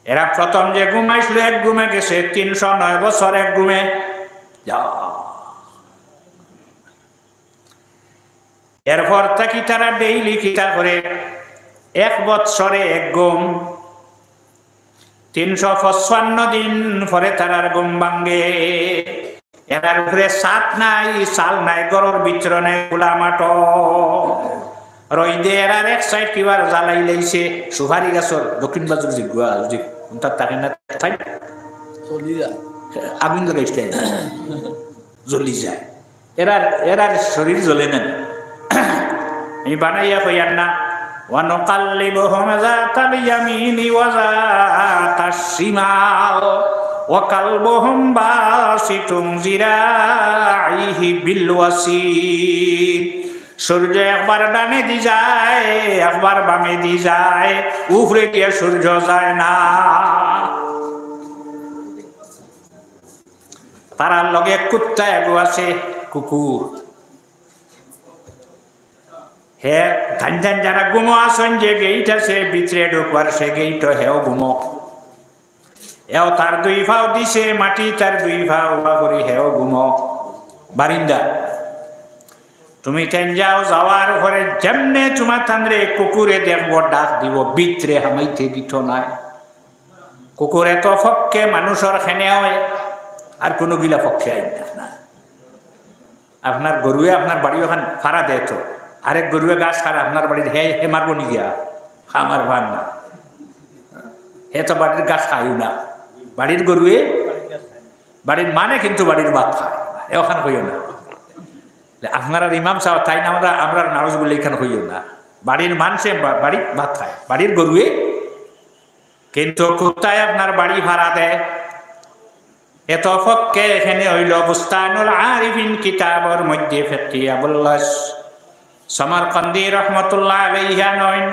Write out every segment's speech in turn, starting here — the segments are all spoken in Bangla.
এরা প্রথম যে ঘুমাইছিল এক ঘুমে গেছে 309 বছর এক ঘুমে। এরপর থাকি তারা ডেইলি কিতা করে, 1 বৎসরে এক ঘুম, 355 দিন পরে তারার ঘুম ভাঙ্গে। এরার উপরে সাত নাই, চাল নাই, গরর ভিতর নাই, খোলা মাঠ রইদে এরার এক সাইড কিবার জ্বালাই লাইছে সুপারি গাছর দক্ষিণ বাজুর জিগুয়া তার থাকে না, আগুন জ্বলাইছে, জ্বলি যায়। এরার শরীর জ্বলে নেন। আমি বানাইয়া কইয়ার না, ওয়ানুকাল্লিবুহুম যাতাল ইয়ামিনি ওয়া যাতাশ শিমাল ওয়া কালবুহুম বাসিতুম জিরাইহি বিল ওয়াসিদ। সূর্য একবার ডানে দি যায়, একবার বামে দি যায়, উপরে দিয়ে সূর্য যায় না। তারার লগে কুত্তা এগো আছে, কুকুর। হে ধান ধান যারা গুমো আসন যে গেইট আছে ভিতরে ঢুকবার, সে গেইট হেও গুমো। এও তার 2 ভাও দিছে মাটি, তার 2 ভাও করি হেও গুমো বারিন্দা। তুমি তেন যাও, যাওয়ার পরে যেমনে তোমার তান্দ্রে কুকুরে দেখবো ডাক দিব, ভিতরে হামাইতে দিত নাই। কুকুরে তো ফক্কে মানুষের খেনে হয়, আর কোনো গিলা পক্ষে আইন না। আপনার গরুয়ে আপনার বাড়ি ওখান ফাড়া দেয় তো, আরেক গরুয়ে গাছ খারা আপনার বাড়ির হে হে মারবো নি গিয়া, আমার ভান না, হে তো বাড়ির গাছ খাইও না। বাড়ির গরুয়ে বাড়ির মানে কিন্তু বাড়ির ভাত খায়, ওখানে হইও না। আপনারা ইমাম সাহেব তাই না, আমরা নারজ বলে এখানে হইও না। বাড়ির মানুষে বাড়ির ভাত খায়, বাড়ির গরুয়ে কিন্তু কুত্তায় আপনার বাড়ি ভাড়া দেয়। এত ফক্কে এখানে হইল বুস্তানুল আরিফিন কিতাবর মধ্যে ফিকহি আবুল্লাহ সামারকান্দি রাহমাতুল্লাহ আলাইহি নয়,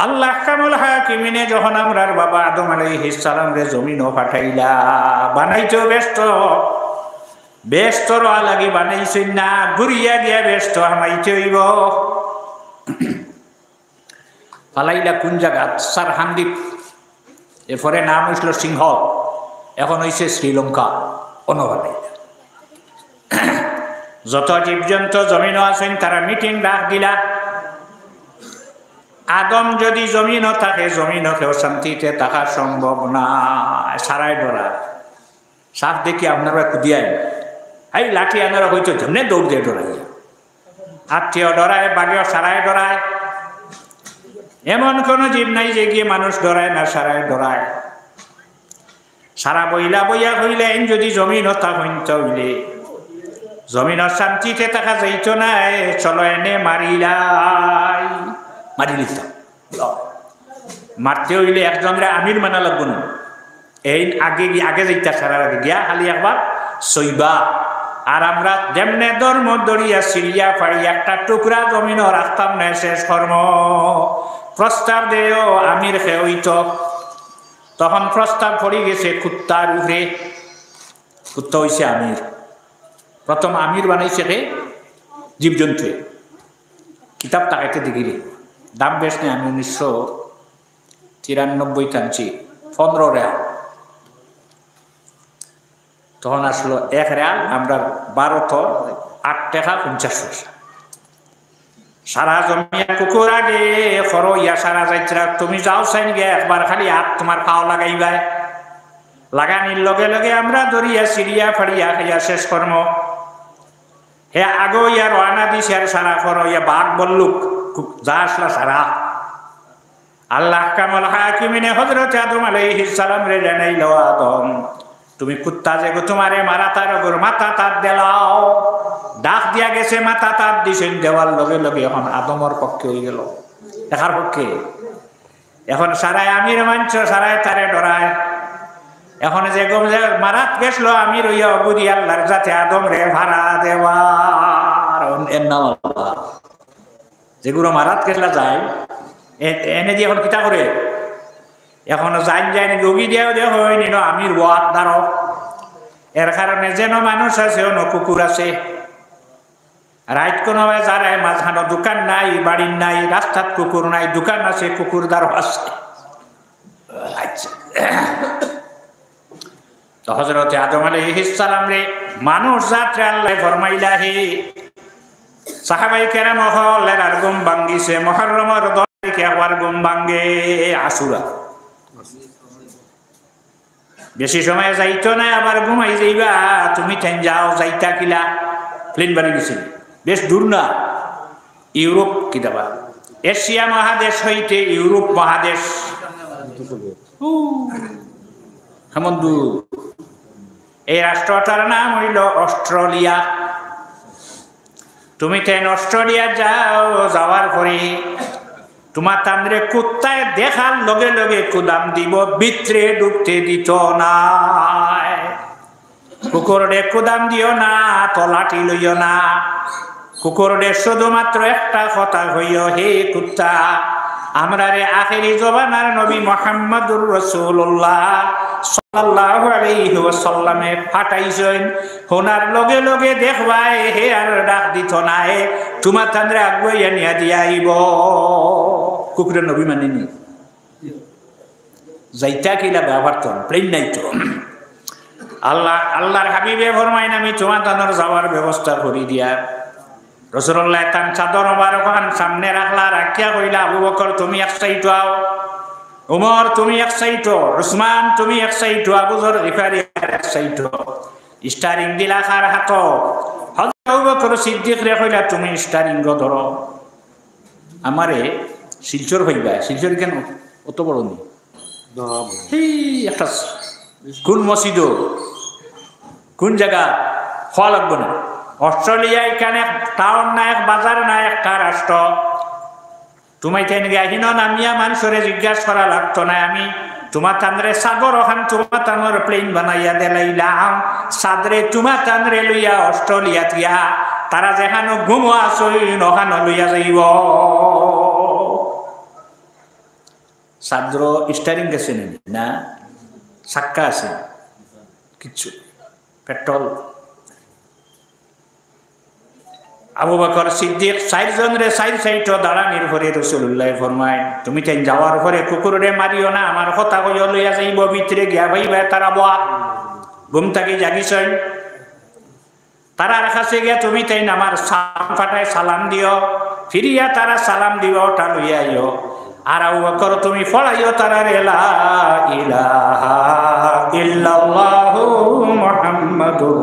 আল্লাহ কামুল হাকিমিনে যখন আমরার বাবা আদম আলাইহিস সালাম রে জমিনও পাঠাইলা, বানাইছো ব্যস্ত রওয়া লাগি বানাইছই না, ঘুরিয়া দিয়া ব্যস্ত হামাইতে হইব। ফালাইলা কোন জায়গা? সারহান্দ্বীপ। এরপরে নাম হইছিল সিংহ, এখন হয়েছে শ্রীলঙ্কা। অনবালাইলা যত জীবজন্তু জমিনও আছেন তারা মিটিং ডাক দিলা, আদম যদি জমিনও থাকে, জমিনও কেউ শান্তিতে থাকা সম্ভব না। সারাই ডরা সাপ দেখি আপনারা কুদিয়াই, এই লাঠি আনারা হইতো যেমনি দৌড় দিয়ে ডরাইয়া, আত্মীয় ডরায়, বাগেও সারাই ডরায়। এমন কোন জীব নাই যে গিয়ে মানুষ ডরায় না, সারাই ডরায়। সারা বইলা বইয়া হইলেন যদি জমিন হতা হইতে হইলে জমিন শান্তিতে থাকা যাইত না, চলো এনে মারিলাই, মারি নিতাম। মারতে হইলে একজনরে আমির মানা লাগবো না, এই আগে যাইতা, সারার আগে গিয়া খালি একবার সইবা। আর আমরা যেমনে ধর্ম দরিয়া সিরিয়া পাড়ি একটা টুকরা জমিনও রাখতাম না, শেষ কর্ম প্রস্তাব দেও আমির হইত। তখন প্রস্তাব পড়ে গেছে কুত্তার উপরে, কুত্তা হইছে আমির। প্রথম আমির বানাইছে রে জীবজন্তু। কিতাব তাকাইতে দেখিলে দাম বেশ নেই, আমি 1993 টানছি, 15 রেয়াল। তখন আসলো 1 রেয়াল, আমরা 8 টাকা 50 পয়সা। সারা জমিয়া কুকুর আগে খরো ইয়া সারা যাইতরা, তুমি যাও চাইন গে একবার খালি হাত তোমার খাও লাগাইবা। লাগানির লগে লগে আমরা দরিয়া সিরিয়া ফাড়িয়া খাইয়া শেষ কর্ম। হে আগো ইয়া রানা দিছে আর সারা খরো ইয়া বাঘ বল্লুক যা আসলা সারা। আল্লাহ কামুল হাকিমিনে হযরত আদম আলাইহিস সালাম রে জানাইল, আদম তুমি কুত্তা যে গো তোমারে মারা, তার ওপর মাথা তার দেলাও। ডাক দিয়া গেছে, মাথা তার দিছেন, দেওয়ার লগে লগে এখন আদমর পক্ষে হয়ে গেল, দেখার পক্ষে। এখন সারায় আমির মানছ, সারায় তারে ডরায়। এখন যে গম যে মারাত গেছিল আমির হইয়া অবুদি আল্লাহর যাতে আদম রে ভাড়া দেওয়ার এর নাম আল্লাহ। যেগুলো মারাত গেছলা যায় এনে দিয়ে এখন কিতা করে, এখন যাই যায় যোগী দিয়েও দেওয়া হয়নি ন আমির ওয়াত দ্বারক। এর কারণে যেন মানুষ আছে অন্য কুকুর আছে। রাইত কোনো যারা মাঝখানো দোকান নাই, বাড়ির নাই, রাস্তাত কুকুর নাই, দোকান আছে, কুকুর দ্বারক আছে। আচ্ছা তো হযরত আদম আলাইহিস সালাম রে মানুষ জাতরে আল্লাহ ফরমাইলা হে সাহাবায়ে কেরাম হলের আর ঘুম ভাঙ্গিছে মুহররমের 10 তারিখে আবার ঘুম ভাঙ্গে আশুরা বেশি সময় যাইতো না আবার ঘুমাই যাইবা তুমি তেন যাও যাইতা কিলা প্লেন বাড়ি গেছিল বেশ দূর না ইউরোপ কিতাবা এশিয়া মহাদেশ হইতে ইউরোপ মহাদেশ কেমন দূর এই রাষ্ট্রটার নাম হইল অস্ট্রেলিয়া তুমি তেন অস্ট্রেলিয়া যাও যাওয়ার পরে তোমার তান্দ্রে কুত্তায় দেখার লগে লগে কুদাম দিব ভিতরে ঢুকতে দিত না কুকুরডে কুদাম দিও না তলাটি লইও না কুকুরডে শুধুমাত্র একটা কথা হইও হে কুত্তা আমরা রে আখেরি জবানার নবী মুহাম্মদুর রাসূলুল্লাহ সাল্লাল্লাহু আলাইহি ওয়াসাল্লামে পাঠাইছেন হোনার লগে লগে দেখবাই হে আর ডাক দিত না হে তোমার তান্দ্রে আগুইয়া নিয়া দিয়াইব কুকুরের নবী মানেনি যাইতা কিলা ব্যবহার তো প্লেন নাই তো আল্লাহর হাবিবে ফরমাইন আমি তোমার তানোর যাওয়ার ব্যবস্থা করে দিয়া রাসূলুল্লাহ তান চাদর মোবারক সামনে রাখলা রাখিয়া কইলা আবু বকর তুমি এক সাইড আও উমর তুমি এক সাইড উসমান তুমি এক সাইড আবু যর গিফারি এক সাইড স্টারিং দিলা কার হাত হযরত আবু বকর সিদ্দিক রে কইলা তুমি স্টারিং ধরো আমারে শিলচর হইবা শিলচর কেন অত বড় নি একটা কোন মসজিদ কোন জায়গা হওয়া লাগবে না অস্ট্রেলিয়া এখানে টাউন না এক বাজার না একটা রাষ্ট্র তুমি কেন গিয়ে নামিয়া মানুষরে জিজ্ঞাসা করা লাগতো না আমি তোমার তান্দ্রে সাগর ওখান তোমার তানোর প্লেন বানাইয়া দিলাইলাম সাদরে তোমার তান্দ্রে লইয়া অস্ট্রেলিয়া দিয়া তারা যেখানে ঘুমো আসই ওখানে লইয়া যাইব সাদ্র স্টারিং গেছে না চাক্কা আছে কিচ্ছু পেট্রোল আবু বকর সিদ্দিক 4 জন রে 4 সাইড দাঁড়ানির পরে রাসূলুল্লাহ ফরমায় তুমি তেন যাওয়ার পরে কুকুররে মারিও না আমার কথা কইয়া লইয়া যাইব ভিতরে গিয়া ভাইবা তারা বয়া ঘুম থেকে জাগিছেন তারা কাছে গিয়া তুমি তাই আমার সালাম পাঠায় সালাম দিও ফিরিয়া তারা সালাম দিব ওটা লইয়া আইও আর আবু বকর তুমি ফলাইও তারা লা ইলাহা ইল্লাল্লাহু মুহাম্মাদুর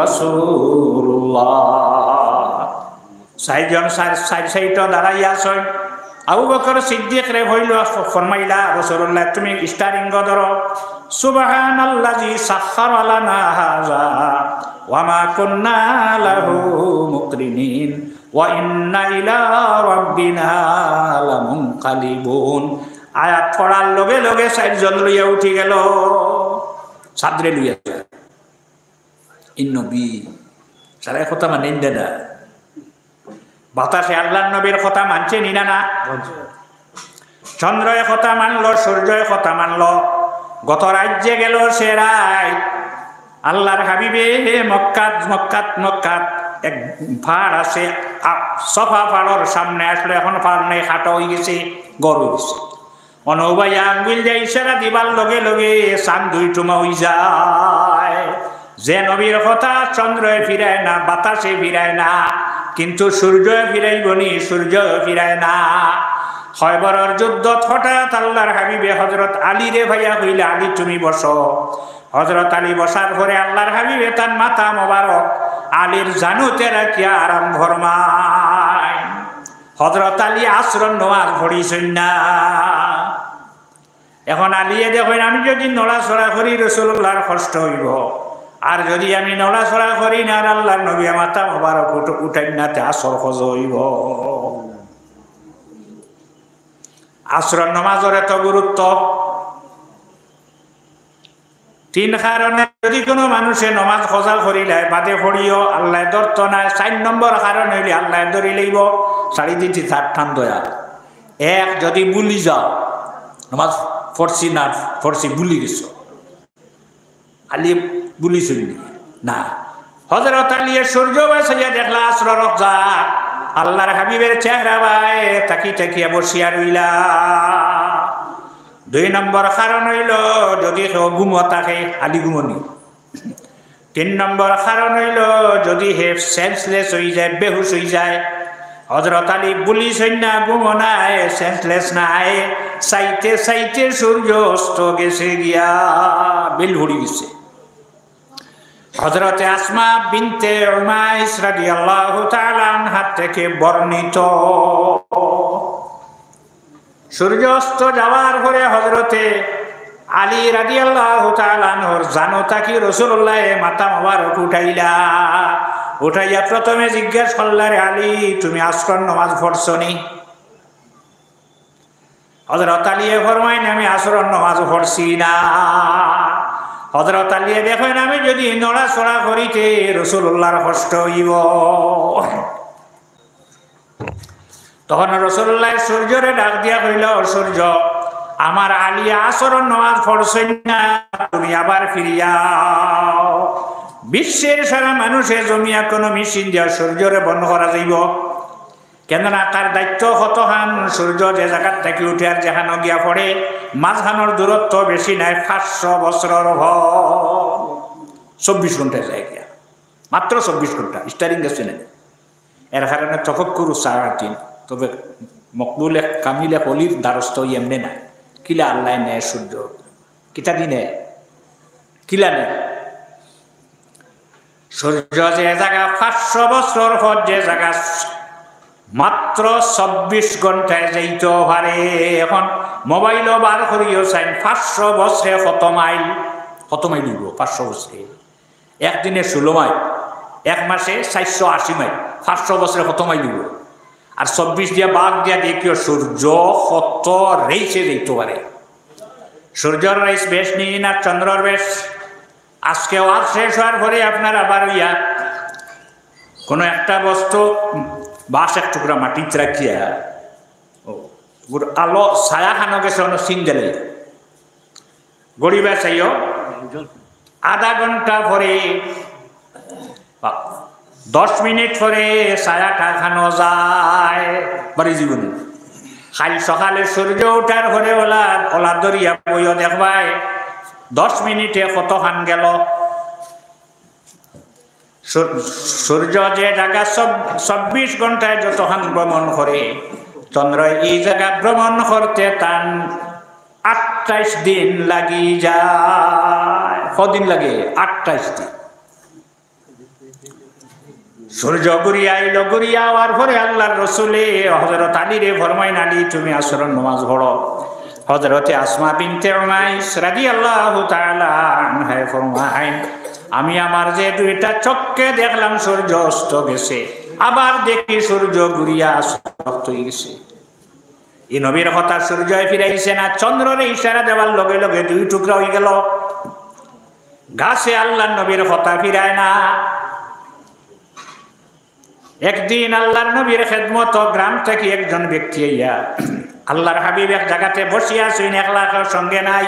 রাসূলুল্লাহ 4 জন 4 সাইড দাঁড়াইয়া আছেন আবু বকর সিদ্দিক রে হইল ফরমাইলা রাসূলুল্লাহ তুমি স্টারিং ধরো সুবহানাল্লাযী সাখখারা লানা হাযা ওয়া মা কুন্না লাহু মুকরিনিন ওয়া ইন্না ইলা রাব্বিনা লামুনকালিবুন আয়াত পড়ার লগে লগে 4 জন লইয়া উঠি গেল সাদরে লইয়া ইন নবী সারা কথা মানেন না বাতাসে আল্লাহর নবীর কথা মানছে নিনা না চন্দ্রের কথা মানলো সূর্যের কথা মানলো গত রাজ্যে গেল সে রাত আল্লাহর হাবিবে মক্কাত এক পাহাড় আছে সফা পাহাড়ের সামনে আসলে এখন পাহাড় নেই খাটো হয়ে গেছে গড় হয়ে গেছে অনুবাই আঙ্গুল যে ইশারা দিবার লগে লগে চান দুই টুমা হয়ে যায় যে নবীর কথা চন্দ্র ফিরায় না বাতাসে ফিরায় না কিন্তু সূর্য ফিরাইবনি সূর্য ফিরায় না খয়বরের যুদ্ধ হঠাৎ আল্লাহর হাবিবে হযরত আলী রে ভাইয়া কইলা আলী তুমি বসো হযরত আলী বসার পরে আল্লাহর হাবিবে তার মাথা মোবারক আলীর জানুতে রাখিয়া আরাম ফরমায় হযরত আলী আসরের নামাজ পড়িছেন না এখন আলীয়ে দেখেন আমি যদি নড়াচড়া করি রাসূলুল্লাহর কষ্ট হইব আর যদি আমি নড়াচড়া করি না আল্লাহর নবী মাথা মোবারক উঠাই না আসর খোঁজ হইব আসরের নামাজের এত গুরুত্ব 3 কারণে যদি কোনো মানুষে নামাজ খোঁজা করিলে বাদে পড়িও আল্লাহ ধরত না 4 নম্বর কারণ হইলে আল্লাহ ধরি লইব 3.5 4 ঠান দয়া এক যদি ভুলি যাও নামাজ পড়ছি না পড়ছি ভুলি গেছো আলী বুলিছেন না হযরত আলী সূর্য বাসাইয়া দেখলা আসরের রোজা আল্লাহর হাবিবের চেহারা বাই তাকি তাকিয়া বসিয়া রইলা 2 নম্বর কারণ হইল যদি কেউ ঘুমো থাকে আলি ঘুমনি। 3 নম্বর কারণ হইল যদি হে সেন্সলেস হয়ে যায়, বেহুশ হয়ে যায়। হযরত আলী পুলিশ না ঘুমো নাই, সেন্সলেস নাই, চাইতে চাইতে সূর্য অস্ত গেছে গিয়া বিল ভরি গেছে। হযরতে আসমা বিনতে উমাইস রাদিয়াল্লাহু তাআলা আনহা থেকে বর্ণিত, সূর্য অস্ত যাওয়ার পরে হযরতে আলী রাদিয়াল্লাহু তাআলা আনহুর জানোতা কি রাসূলুল্লাহ মাথা মোবারক উঠাইয়া প্রথমে জিজ্ঞেস করলেন, আলী তুমি আসর নামাজ পড়ছনি? হযরত আলী ফরমাইন, আমি আসর নামাজ পড়ছি না। হযরত আলী দেখেন, আমি যদি নড়াচড়া করিতে রাসূলুল্লাহর কষ্ট হইব। তখন রাসূলুল্লাহ সূর্যরে ডাক দিয়া কইল, সূর্য আমার আলী আসর নামাজ পড়ছেন না, তুমি আবার ফিরিয়াও। বিশ্বের সারা মানুষে জমিয়া কোনো মেশিন দিয়া সূর্যরে বন্ধ করা যাইব? কেননা তার দায়িত্ব কতখান, সূর্য যে জায়গার থেকে উঠে আর যেখানে গিয়া পড়ে মাঝখানোর দূরত্ব বেশি নাই, 500 বছরের ঘর, 24 ঘন্টায় যায় গিয়া, মাত্র 24 ঘন্টা স্টারিং গেছে না। এর কারণে তফক্কুরু সারাতিন। তবে মকবুলে কামিলে হলির দ্বারস্থ এমনি না, কিলা আল্লাহ নেয় সূর্য, কিতা দিনে কিলা নেয় সূর্য। যে জায়গা 500 বছর পর যে জায়গা মাত্র 24 ঘন্টায় যাইতে পারে, এখন মোবাইলও বার করিও চাই 500 বছরে কত মাইল দিব? 500 বছরে একদিনে 16 মাইল, এক মাসে 480 মাইল, 500 বছরে কত মাইল দিব? আর 24 দিয়া বাদ দিয়া দেখিও সূর্য কত রেইসে যাইতে পারে। সূর্যর রেইস বেশ নিয়ে না চন্দ্রর বেশ। আজকে ওয়াজ শেষ হওয়ার পরে আপনার আবার ইয়া কোনো একটা বস্তু বাঁশ এক টুকরা মাটিতে রাখিয়া আলো ছায়া খানো গেছে অন্য সিন দিলে গড়িবা চাইও, আধা ঘন্টা পরে 10 মিনিট পরে ছায়াটা খানো যায় বাড়ি জীবনে। খালি সকালে সূর্য উঠার পরে ওলা দরিয়া বইও দেখবাই 10 মিনিটে কত খান গেল। সূর্য যে জায়গা 24 ঘন্টায় যতক্ষণ ভ্রমণ করে, চন্দ্র এই জায়গা ভ্রমণ করতে তার 28 দিন লাগি যায়। কদিন লাগে? 28 দিন। সূর্য ঘুরিয়া আইল, ঘুরিয়া আওয়ার পরে আল্লাহর রাসূলে হযরত আলীরে ফরমাইন, আলী তুমি আসরের নামাজ পড়ো। হযরতে আসমা বিনতে উমাইস রাদিয়াল্লাহু তাআলা আনহা ফরমাইন, আমি আমার যে 2টা চক্ষে দেখলাম সূর্য অস্ত গেছে, আবার দেখি সূর্য ঘুরিয়া অস্ত হয়ে গেছে। এই নবীর কথা সূর্য ফিরাইছে না, চন্দ্রের ইশারা দেওয়ার লগে লগে 2 টুকরা হয়ে গেল। গাছে আল্লাহর নবীর কথা ফিরায় না। একদিন আল্লাহর নবীর খেদমত গ্রাম থেকে একজন ব্যক্তি আইয়া আল্লাহর হাবিব এক জায়গাতে বসিয়া আছেন, একলা সঙ্গে নাই।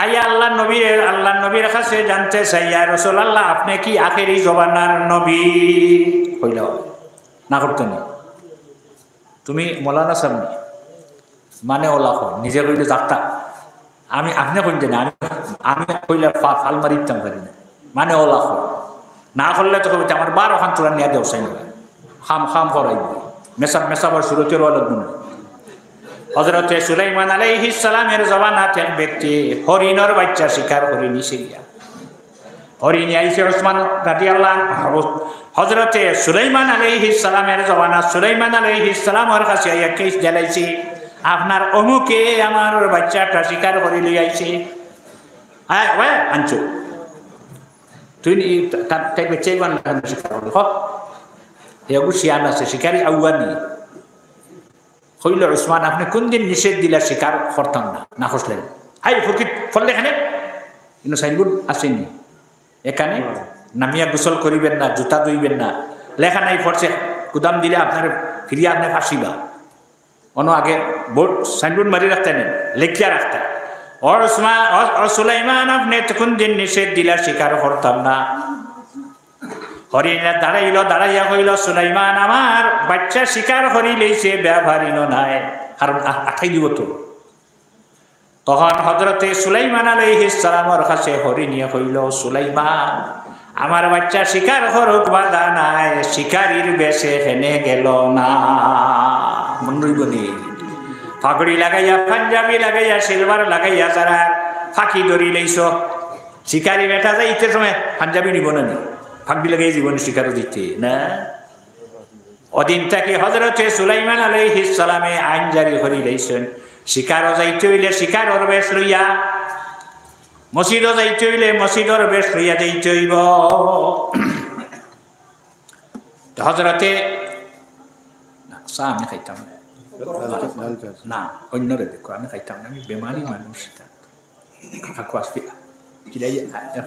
আইয়া আল্লাহর নবীর কাছে জানতে চাইয়া, রাসূলুল্লাহ আপনি কি আখেরি জমানার নবী? কইল না, করতে নি তুমি মৌলানা সামনে মানে ওলা কই নিজে কইলে যাত্রা আমি আপনি কইতে না, আমি কইলে ফাল মারিতাম পারি না, মানে ওলা কই না করলে তো কবিতা আমার 12 খান তোরা নিয়ে দেও চাই খাম করাইব মেসাবার সুরতের লাগবে না। হযরতে সুলাইমান আলাইহিস সালামের জমানাতে এক ব্যক্তি হরিণের বাচ্চা শিকার করে নিছে গিয়া। হরিণ আইছে ওসমান রাদিয়াল্লাহু আনহু। হযরতে সুলাইমান আলাইহিস সালামের জমানা সুলাইমান আলাইহিস সালামের কাছে আইয়া কেস জ্বালাইছে, আপনার অমুকে আমার বাচ্চাটা শিকার করে লই আইছে। আয় ওয়ে আনছো তুই তাই বেঁচে শিকার হল এগু শিয়ান আছে শিকারি আউয়ানি হইল। ওসমান আপনি কোন দিন নিষেধ দিলা শিকার করতাম না খসলেন? হাই ফকির ফললে এখানে কিন্তু সাইনবোর্ড আসেনি, এখানে নামিয়া গোসল করিবেন না, জুতা ধুইবেন না, লেখা নাই ফরছে কুদাম দিলে আপনার ফিরিয়া আপনি ফাঁসিবা। অন্য আগে বোর্ড সাইনবোর্ড মারি রাখতেন, লেখিয়া রাখতেন সুলাইমান আপনি কোন দিন নিষেধ দিলা শিকার করতাম না। হরিণা দাঁড়াইয়া কইল, সুলাইমান আমার বাচ্চা শিকার করি লইছে, ব্যবহারিন নাই, কারণ আঠাই দিব তো তখন হযরতে সুলাইমান আলাইহিস সালামের কাছে হরিণী কইল, সুলাইমান আমার বাচ্চা শিকার করুক বাধা নাই, শিকারীর বেশে হেনে গেল না। মন্ডইবনি পাগড়ি লাগাইয়া, পাঞ্জাবি লাগাইয়া, সিলভার লাগাইয়া যারা ফাঁকি ধরি লইছ, শিকারি বেটা যাইতে সময় পাঞ্জাবি নিব না, ফাঁকি লাগাই জীবন শিকারও দিতে না। ওদিন থেকে হযরতে সুলাইমান আলাইহিস সালামে আইন জারি করে লইছেন, শিকারও যাইতে হইলে শিকারর বেশ লইয়া, মসজিদও যাইতে হইলে মসজিদর বেশ লইয়া যাইতে হইব। হযরতে আমি খাইতাম না, অন্যরে দেখো, আমি খাইতাম না, আমি বেমারি মানুষ।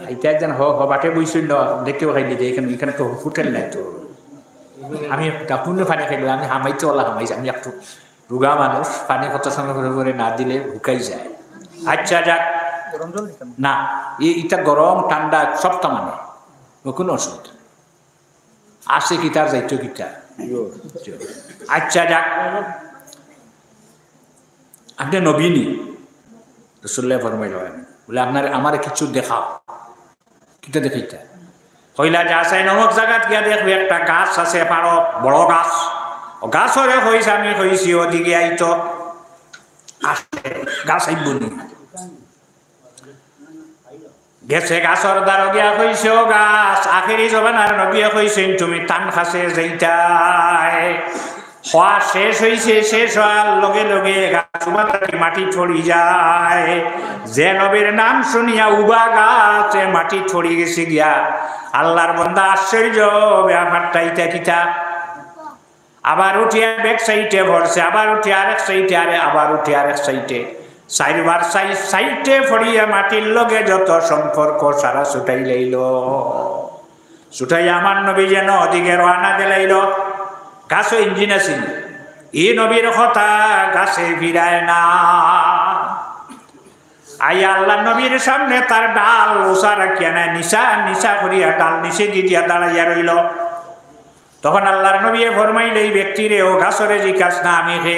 খাইতে একজন হবাটে বইছিল, দেখতেও খাইলি যে এখানে এখানে তো হোটেল নাই তো, আমি পূর্ণ পানি খাইলে আমি হামাইতে ওলা হামাইছি, আমি একটু রোগা মানুষ, পানি কত সময় করে করে না দিলে ঢুকাই যায়। আচ্ছা যাক, না এটা গরম ঠান্ডা সবটা মানে কোনো অসুবিধা আছে কি তার যাইতো কিটা। আচ্ছা যাক, আপনি নবীনী রাসূলুল্লাহ ফরমাইল বলে আপনার আমার কিছু দেখাও, কিটা দেখাইতা হইলা যা চাই নমক জায়গাত গিয়া দেখবে একটা গাছ আছে, পারো বড় গাছ, গাছরে হইছে আমি হইছি ওদিকে আইতো গাছ আইবনি গেছে, গাছর দ্বারা গিয়া কইছে ও গাছ, আখেরি জবানার নবিয়া কইছেন তুমি টান খাসে যাইতাই, হওয়া শেষ হইছে, শেষ হওয়ার লগে লগে গাছ মাটি ছড়ি যায়, যে নবীর নাম শুনিয়া উবা গাছে মাটি ছড়ি গেছে গিয়া। আল্লাহর বান্দা আশ্চর্য ব্যাপারটা ইটা কিটা, আবার উঠিয়া ব্যাক সাইডে ভরছে, আবার উঠে আরেক সাইডে, আবার উঠে আরেক সাইডে, চারবার সাইডে ফড়িয়া মাটির লগে যত সম্পর্ক সারা ছুটাই লাইল, ছুটাই আমার নবী যেন ওদিকে রওনা দিলাইল। গাছও ইঞ্জিন আছিল, ই নবীর কথা গাছে ফিরায় না। আইয়া আল্লাহ নবীর সামনে তার ডাল ওসা রাখিয়া নাই, নিশা নিশা করিয়া ডাল নিচে দিয়া দাঁড়াইয়া রইল। তখন আল্লাহর নবী ফরমাইল এই ব্যক্তিরে, ও গাছরে জিকাস না আমি হে,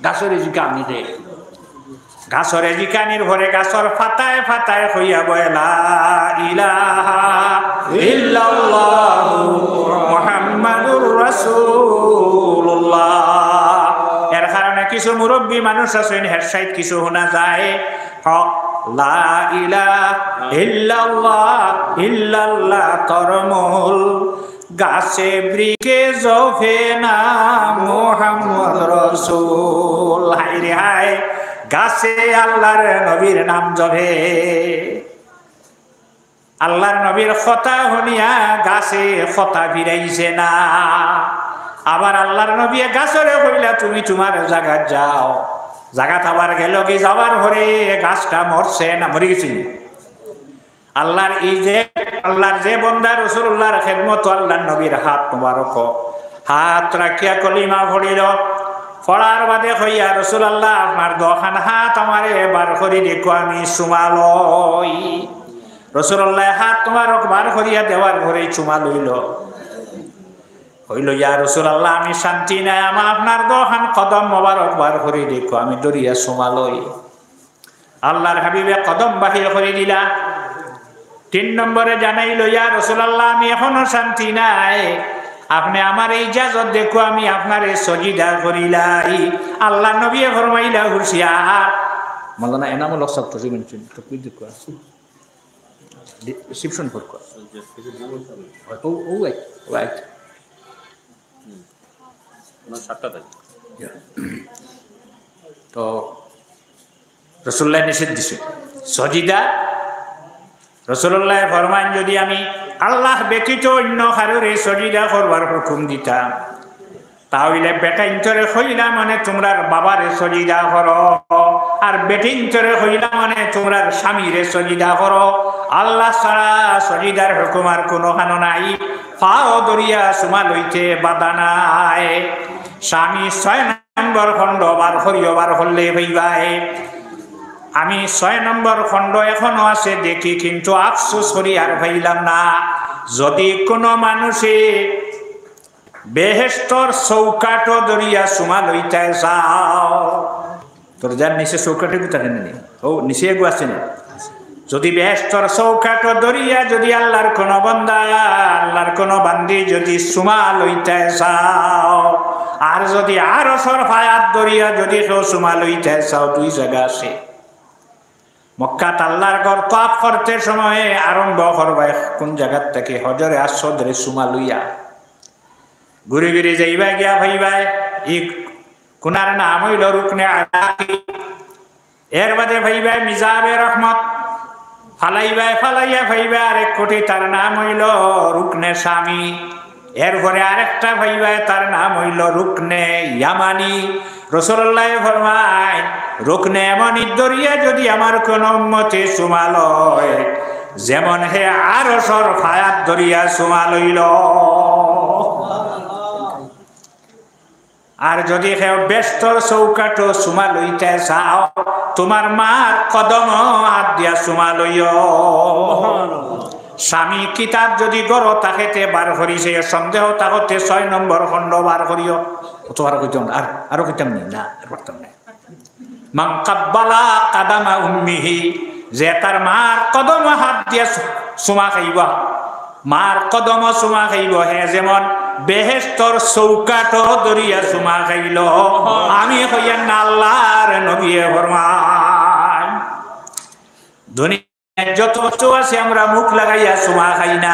গাছরে জিকা আমি হে। গাছরে জিকানির ভরে গাছর ফাতায় ফাতায় হইয়া বয়লা ইলাহা ইল্লাল্লাহু মুহাম্মাদুর রাসূলুল্লাহ। এর কারণে কিছু মুরব্বী মানুষ আছেন, হের সাইড কিছু শোনা যায়, লা ইলাহা ইল্লাল্লাহ ইল্লাল্লাহ তরমুল গাছে বৃকে জফে না মুহাম্মদ রাসূল। হায় রে হায়, গাছে আল্লাহর নবীর নাম জপে, আল্লাহর নবীর কথা শুনিয়া গাছে কথা ফিরাইছে না। আবার আল্লাহর নবী গাছরে কইলা তুমি তোমার জায়গায় যাও, জায়গাত আবার গেল কি যাবার পরে গাছটা মরছে না, মরে গেছে। আল্লাহর এই যে আল্লাহর যে বন্দা রাসূলুল্লাহর খেদমত, আল্লাহর নবীর হাত মোবারক হাত রাখিয়া কলিমা পড়িল, পড়ার বাদে হইয়া রাসূলুল্লাহ আপনার দোকান হাত আমারে বার করে দেখো আমি চুমা লই। রাসূলুল্লাহ হাত তোমার বার করিয়া দেওয়ার ঘরে চুমা লইল, হইল ইয়া রাসূলুল্লাহ আমি শান্তি নাই, আমার আপনার দোকান কদম মোবারক বার করে দেখো আমি দরিয়া চুমা লই। আল্লাহর হাবিবে কদম বাহির করে দিলা। 3 নম্বরে জানাইল ইয়া রাসূলুল্লাহ আমি এখনো শান্তি নাই, আপনি আমার এই ইজাজত দেখো আমি আপনার সজিদা করিলাই। আল্লাহ নবী ফরমাইলা হুশিয়ার মাওলানা এনামুল হক সাহেব তো মেনশন তো কি দেখো রিসেপশন করো ও ও রাইট না 7টা থাকে তো রাসূলুল্লাহ নিষেধ দিছে সজিদা। রাসূলুল্লাহ ফরমান যদি আমি আল্লাহ ব্যতীত অন্য কারোরে সজিদা করবার হুকুম দিতাম, তাহলে বেটা ইন্তরে হইলা মানে তোমরা বাবারে সজিদা করো, আর বেটি ইন্তরে হইলা মানে তোমরা স্বামীরে সজিদা করো। আল্লাহ ছাড়া সজিদার হুকুম আর কোনো কানো নাই। পাও দরিয়া সুমা লইতে বাধা নাই। স্বামী 6 নম্বর খণ্ড বার করিবার হলে হইবাই। আমি 6 নম্বর খণ্ড এখনো আছে দেখি, কিন্তু আফসোস করি আর ভাইলাম না। যদি কোনো মানুষে বেহেশতর চৌকাটো দরিয়া চুমা লইতে যাও, দরজার নিচে চৌকাঠে গুতারেন নি ও নিচে গু আছে না যদি বেহেশতর চৌকাঠ দরিয়া যদি আল্লাহর কোন বান্দা আল্লাহর কোন বান্দি যদি সুমা লইতে চাও আর যদি আরশের ফায়াত দরিয়া যদি কেউ সুমা লইতে চাও দুই জায়গা আছে মক্কাত আল্লাহর ঘর তাওয়াফ করতে সময়ে আরম্ভ করবা কোন জায়গা থেকে হজরে আসওয়াদে সুমা লইয়া ঘুরে ঘুরে যাইবা গিয়া ভাইবা ই কোনার নাম হইল রুকনে আলাকি এর বাদে ভাইবা মিজাবে রহমত ফালাইবা ফালাইয়া ভাইবা আরেক কোটি তার নাম হইল রুকনে স্বামী এরপরে আরেকটা ভাইবা তার নাম হইল রুকনে ইয়ামানি রাসূলুল্লাহ ফরমায় রুকনে ইয়ামানি দরিয়া যদি আমার কোন উম্মতে সুমা লয় যেমন হে আরশের ফায়াত দরিয়া সুমা লইল আর যদি কেউ বেস্তর চৌকাঠো সুমা লইতে চাও তোমার মার কদম হাত দিয়া সুমা লইও স্বামী কিতাব যদি গড় তাকেতে বার করিছে সন্দেহ তাকতে 6 নম্বর খণ্ড বার করিও তো আর কইতাম আরো কইতাম না পারতাম না মান কাব্বালা কাদামা উম্মিহি যে তার মার কদম হাত দিয়া সুমা খাইবা মার কদম সুমা খাইব হে যেমন বেহেশতর চৌকাঠ দরিয়া সুমা খাইল আমি হইয়ান না আল্লাহর নবী ফরমান দুনিয়ায় যত বস্তু আছে আমরা মুখ লাগাইয়া সুমা খাই না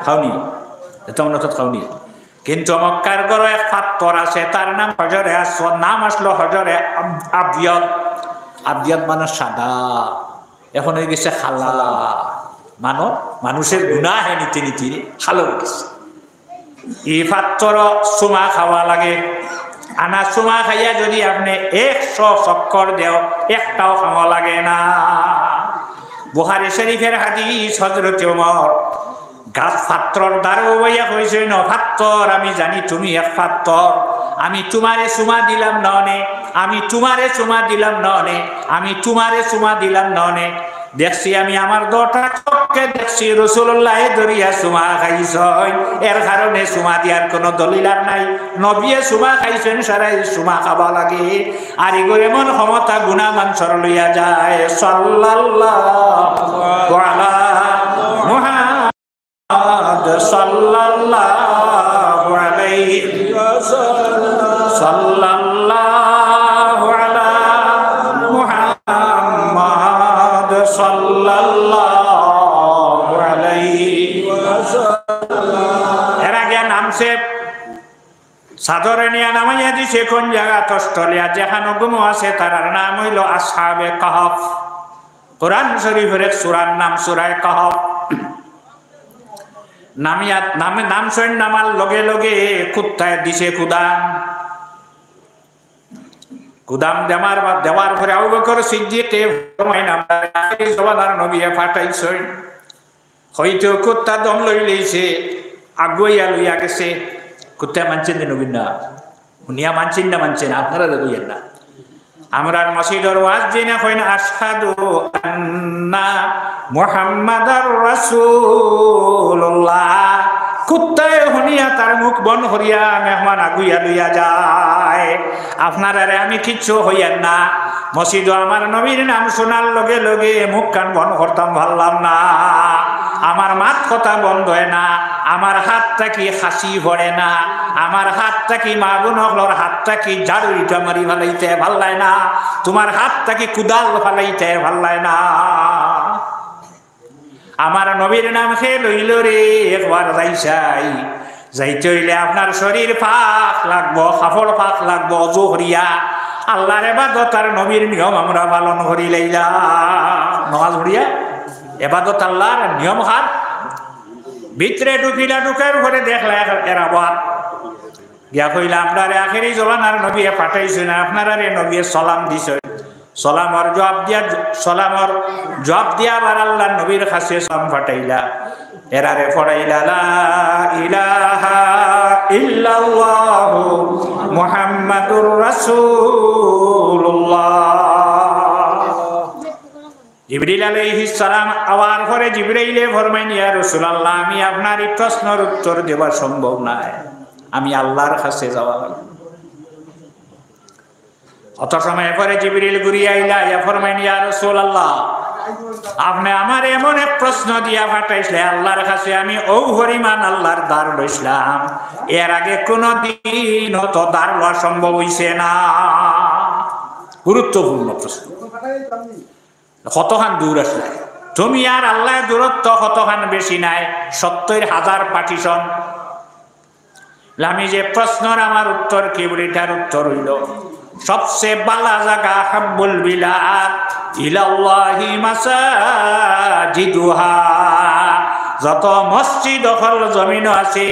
খাওনি তোমরা তো খাওনি কিন্তু মক্কার ঘরে এক পাত্র আছে তার নাম হজরে আসওয়াদ নাম আসলো হজরে আবিয়াদ আবিয়াদ মানে সাদা এখন হয়ে গেছে খালা মানুষের গুনাহ হে নীতি নীতি খালো গেছে এই পাত্র সুমা খাওয়া লাগে আনা সুমা খাইয়া যদি আপনি 100 চক্কর দেও একটাও খাওয়া লাগে না বুখারী শরীফের হাদিস হযরত ওমর গাছ পাত্রর দ্বারে বইয়া কইছে ন পাত্র আমি জানি তুমি এক পাত্র আমি তোমারে সুমা দিলাম ননে আমি তোমারে সুমা দিলাম ননে আমি তোমারে সুমা দিলাম ননে দেখছি আমি আমার দুটা চোখকে দেখছি রাসূলুল্লাহ দরিয়া সুমা খাইছেন এর কারণে সুমা দিয়ার কোনো দলিল আর নাই নবীয়ে সুমা খাইছেন সারাই সুমা খাওয়া লাগে আর এগো এমন ক্ষমতা গুনাহ মানসর লইয়া যায় সাল্লাল্লাহু আলা মুহাম্মদ সাল্লাল্লাহু আলাইহি ওয়াসাল্লাম সাল্লাল্লাহু আলা মুহাম্মদ সাল্লাল্লাহু আলাইহি ওয়াসাল্লাম এর আগে নামছে সাদরে নিয়া নামাইয়া দিছে কোন জায়গা তষ্টলিয়া যেখানে গুম আছে তার নাম হইল আসহাবে কাহফ কোরআন শরীফের সূরার নাম সূরা কাহফ নামিয়াত নামে নাম সৈন নামার লগে লগে কুত্তায় দিছে কুদাম দেওয়ার পরে আবু বকর সিদ্দিকে ফরমাইন আমরা আখির জমানার নবী পাঠাইছেন হয়তো কুত্তা দম লই লইছে আগুইয়া লইয়া গেছে কুত্তা মানছেন নবী না উনিয়া মানছেন না আপনারা লইয়েন না আমরা মসজিদের ওয়াজ দিনে কইন আশহাদু আন্না মুহাম্মাদার রাসূলুল্লাহ কুত্তায় হনিয়া তার মুখ বন করিয়া মেহমান আগুইয়া লইয়া যায় আপনারা আমি কিচ্ছু হইয়ান না মসজিদ আমার নবীর নাম শোনার লগে লগে মুখ কান বন করতাম ভাবলাম না আমার মাত কথা বন্ধ হয় না আমার হাতটা কি হাসি ভরে না আমার হাতটা কি মা বোন হলর হাতটা কি ঝাড়ু ইটা মারি ভালাইতে ভাল লাগে না তোমার হাতটা কি কুদাল ফালাইতে ভাল লাগে না আমার নবীর নাম খেয়ে লইল রে একবার যাইতে হইলে আপনার শরীর ফাঁক লাগবো কাপড় ফাঁক লাগবো জোহরিয়া আল্লাহর ইবাদত আর নবীর নিয়ম আমরা পালন করি লাইলা নামাজ পড়িয়া ইবাদত আল্লাহর নিয়ম হার ভিতরে ঢুকিলা ঢুকার পরে দেখলা এরা বাদ গিয়া কইলা আপনার আখেরি জমানার নবী পাঠাইছেন আপনারা রে নবী সালাম দিছেন সালামর জবাব দিয়া আবার আল্লাহর নবীর কাছে সালাম পাঠাইলা এরারে পড়াইলা লা ইলাহা ইল্লাল্লাহু মুহাম্মাদুর রাসূলুল্লাহ জিবরিল আলাইহিস সালাম আওয়ার পরে জিবরাইলে ফরমাইন ইয়া রাসূলুল্লাহ আমি আপনার এই প্রশ্নের উত্তর দেওয়া সম্ভব নয় আমি আল্লাহর কাছে যাওয়া লাগবে অত সময় পরে জিবরিল ঘুরিয়া আইলা ইয়া ফরমাইন ইয়া রাসূলুল্লাহ আপনি আমার এমন এক প্রশ্ন দিয়া পাঠাইছিলে আল্লাহর কাছে আমি ও পরিমাণ আল্লাহর দ্বার লইছিলাম এর আগে কোনদিন অত দ্বার লওয়া সম্ভব হইছে না। গুরুত্বপূর্ণ প্রশ্ন। কতখান দূর আসলে তুমি আর আল্লাহ দূরত্ব কতখান বেশি নাই 70,000 পার্টিশন। আমি যে প্রশ্নের আমার উত্তর কি বলি তার উত্তর হইল সবচেয়ে বালা জায়গা হাব্বুল বিলাদ ইলাল্লাহি মাসাজিদুহা। যত মসজিদ দখল জমিন আছে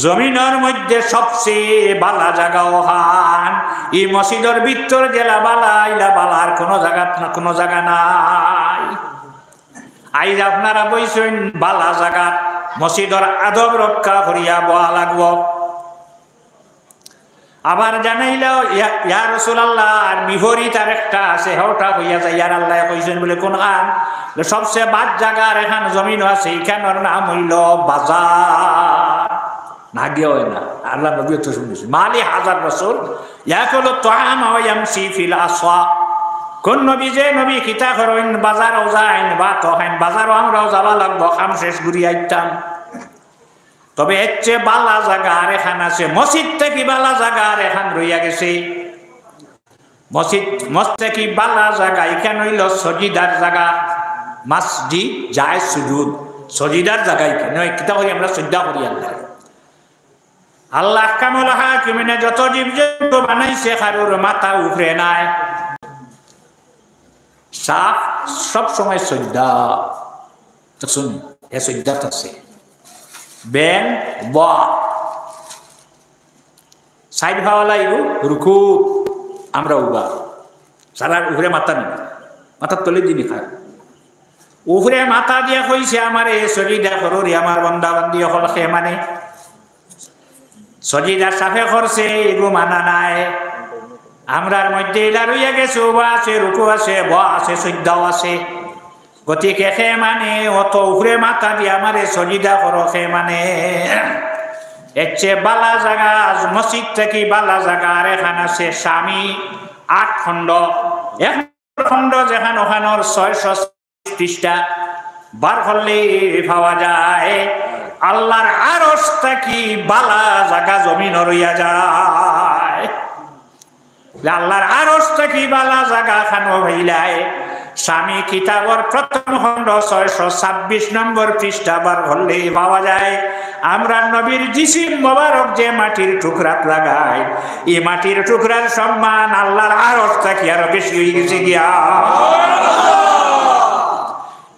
জমিনের মধ্যে সবচেয়ে বালা জায়গা ওহান। এই মসজিদের ভিতর গেলা বালা ইলা বালার কোনো জায়গা নাই। আইজ আপনারা বইছেন বালা জায়গা মসজিদের আদব রক্ষা করিয়া বয়া লাগব। আবার জানাইল ইয়া রাসূলুল্লাহ আর মিহরি তার একটা আছে হওটা হইয়া যায় ইয়ার আল্লাহ কইছেন বলে কোন খান সবচেয়ে বাদ জায়গার এখান জমিন আছে এইখানের নাম হইল বাজার। না গিয়ে হয় না আল্লাহ নবী তো শুনেছি মালি হাজার রাসূল ইয়াকুলু তুআম ওয়া ইয়ামশি ফিল আসওয়াক। কোন নবী যে নবী কিতা করেন বাজারও যাইন বা তহেন বাজারও আমরাও যাওয়া লাগবো কাম শেষ ঘুরি আইতাম। তবে এর চেয়ে বালা জায়গা আর এখান আছে মসজিদ থেকে বালা জায়গা আর এখান রইয়া গেছে। মসজিদ থেকে বালা জায়গা এখানে হইল সজিদার জায়গা। মসজিদ যায় সুজুদ সজিদার জায়গা এখানে কিতা করি আমরা শ্রদ্ধা করি আল্লাহ। আল্লাহ আহকামুল হাকিমিনে যত জীবজন্তু বানাইছে কারোর মাথা উপরে নাই সাফ সব সময় শ্রদ্ধা তো শুনি এ শ্রদ্ধা আছে বেন বা সাইড ভাওয়ালা ইগু রুকু আমরা উবা সারার উপরে মাথা নেই মাথার তলে দিবি খায় উপরে মাথা দিয়া কইছে আমার এ সজিদা কররি আমার বন্দা বন্দি হল সে মানে সজিদা সাফে করছে এগু মানা নাই। আমরার মধ্যে এলা রইয়া গেছে উবা আছে রুকু আছে বা আছে শ্রদ্ধাও আছে। গতিকে সে মানে অত উপরে মাথা দিয়ে আমারে সজিদা করো সে মানে এর চেয়ে বালা জায়গা মসজিদ থেকে বালা জায়গা আর এখান আছে স্বামী 8 খণ্ড। এক খণ্ড যেখান ওখানোর 630টা বার করলে পাওয়া যায়। আল্লাহর আরশ থেকে বালা জায়গা জমিন রইয়া যায়। আল্লাহর আরশ থেকে বালা জায়গা খানো হইলায় স্বামী কিতাবর প্রথম খণ্ড 626 নম্বর পৃষ্ঠা বার হলে পাওয়া যায়। আমরা নবীর জিসিম মোবারক যে মাটির টুকরাত লাগাই এই মাটির টুকরার সম্মান আল্লাহর আরশ থেকে আরো বেশি হয়ে গেছে গিয়া।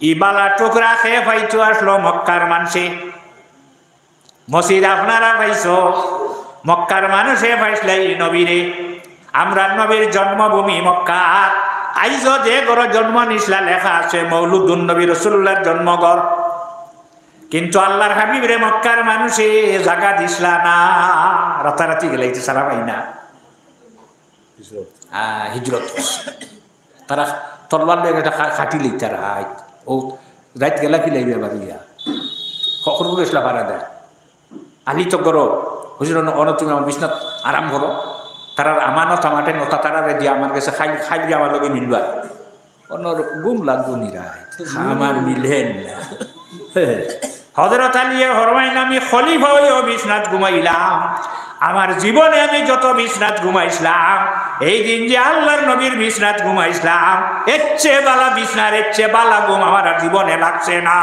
ই বালা টুকরা খেয়ে পাইতো আসলো মক্কার মানুষে। মসজিদ আপনারা পাইছো মক্কার মানুষে পাইছিল এই নবীরে। আমরা নবীর জন্মভূমি মক্কা। আইজ যে ঘর জন্ম নিসলা লেখা আছে মৌলুদুন নবী রাসূলুল্লাহর জন্মঘর। কিন্তু আল্লাহর হাবিব রে মক্কার মানুষে জায়গা দিসলা না। রাতারাতি গেলে সারা পাই না হিজরত তারা তরবার লেগে খাটি লই তারা ও রাত গেলা কি লাইবে বাড়িয়া কখন গেছিলা ভাড়া দেয় আলি তো করো হুজুর অন তুমি আমার বিছনাত আরাম করো। তারা আমানত আমাটে নতা তারা দিয়ে আমার কাছে খাই খাই দিয়ে আমার লগে মিলবা অন্য গুম লাগবো নিরায় আমার মিলেন না। হযরত আলী ফরমাইন আমি খলিফা হইও বিছনাত ঘুমাইলাম। আমার জীবনে আমি যত বিছনাত ঘুমাইছিলাম এই দিন যে আল্লাহর নবীর বিছনাত ঘুমাইছিলাম এর চেয়ে বালা বিছনার এর চেয়ে বালা ঘুম আমার জীবনে লাগছে না।